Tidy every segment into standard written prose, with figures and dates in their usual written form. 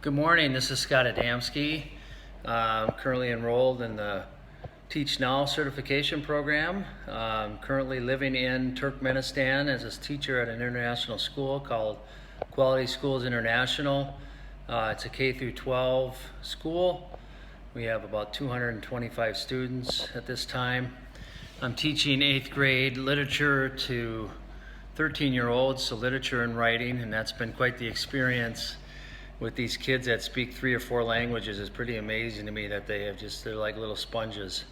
Good morning, this is Scott Adamski. I'm currently enrolled in the Teach Now certification program. I'm currently living in Turkmenistan as a teacher at an international school called Quality Schools International. It's a K through 12 school. We have about 225 students at this time. I'm teaching 8th grade literature to 13-year-olds, so literature and writing, and that's been quite the experience. With these kids that speak 3 or 4 languages, is pretty amazing to me that they're like little sponges,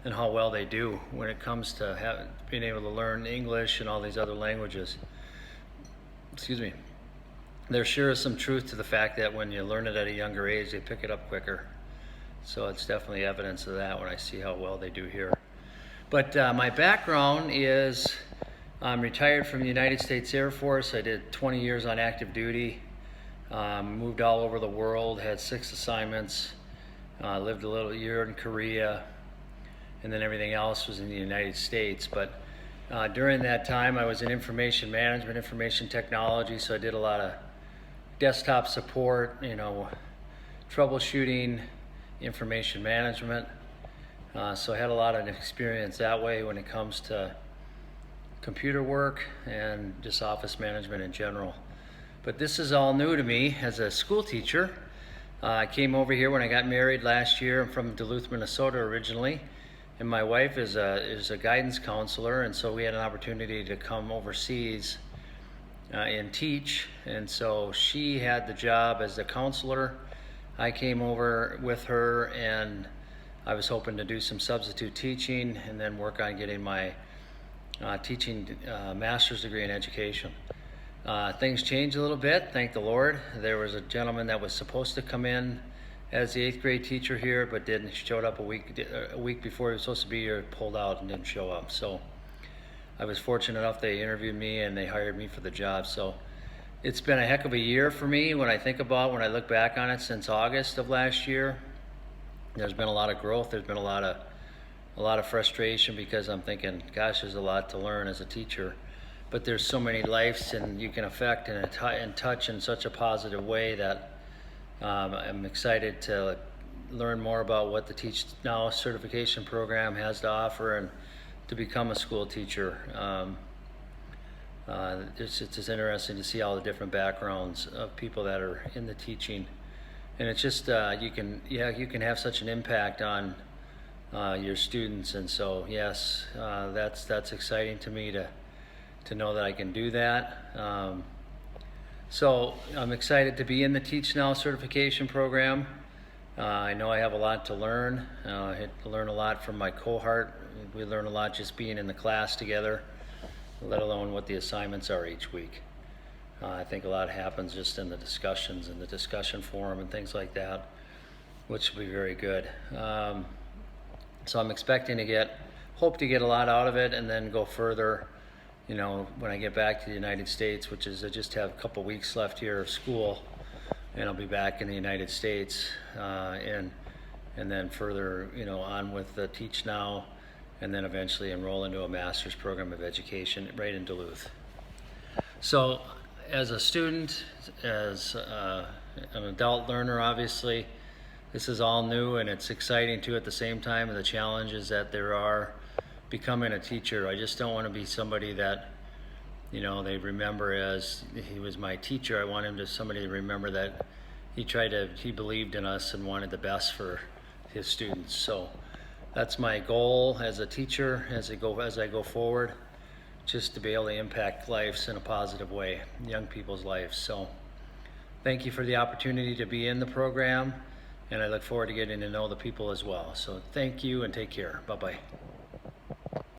and how well they do when it comes to being able to learn English and all these other languages. Excuse me. There sure is some truth to the fact that when you learn it at a younger age, they pick it up quicker. So it's definitely evidence of that when I see how well they do here. But my background is, I'm retired from the United States Air Force. I did 20 years on active duty. Moved all over the world, had 6 assignments, lived a little year in Korea, and then everything else was in the United States. But during that time I was in information management, information technology, so I did a lot of desktop support, troubleshooting, information management. So I had a lot of experience that way when it comes to computer work and just office management in general. But this is all new to me as a school teacher. I came over here when I got married last year. I'm from Duluth, Minnesota originally, and my wife is a guidance counselor, and so we had an opportunity to come overseas and teach. And so she had the job as the counselor. I came over with her, and I was hoping to do some substitute teaching and then work on getting my teaching master's degree in education. Things changed a little bit, thank the Lord. There was a gentleman that was supposed to come in as the 8th grade teacher here, but showed up a week before he was supposed to be here, pulled out and didn't show up. So I was fortunate enough they interviewed me and they hired me for the job. So it's been a heck of a year for me when I look back on it since August of last year. There's been a lot of growth. There's been a lot of frustration because I'm thinking, gosh, there's a lot to learn as a teacher. But there's so many lives and you can affect and touch in such a positive way that I'm excited to learn more about what the Teach Now certification program has to offer and to become a school teacher. It's just interesting to see all the different backgrounds of people that are in the teaching, and it's just you can have such an impact on your students. And so yes, that's exciting to me to know that I can do that. So I'm excited to be in the Teach Now certification program. I know I have a lot to learn. I had to learn a lot from my cohort. We learn a lot just being in the class together, let alone what the assignments are each week. I think a lot happens just in the discussions and the discussion forum and things like that, which will be very good. So I'm expecting hope to get a lot out of it and then go further. When I get back to the United States, which is I just have a couple weeks left here of school, and I'll be back in the United States, and then further, on with the Teach Now, and then eventually enroll into a master's program of education right in Duluth. So, as a student, as an adult learner, obviously, this is all new, and it's exciting too at the same time, and the challenges that there are becoming a teacher. I just don't want to be somebody that they remember as he was my teacher. I want somebody to remember that he believed in us and wanted the best for his students. So that's my goal as a teacher as I go forward, just to be able to impact lives in a positive way, young people's lives. So thank you for the opportunity to be in the program, and I look forward to getting to know the people as well. So thank you and take care. Bye-bye.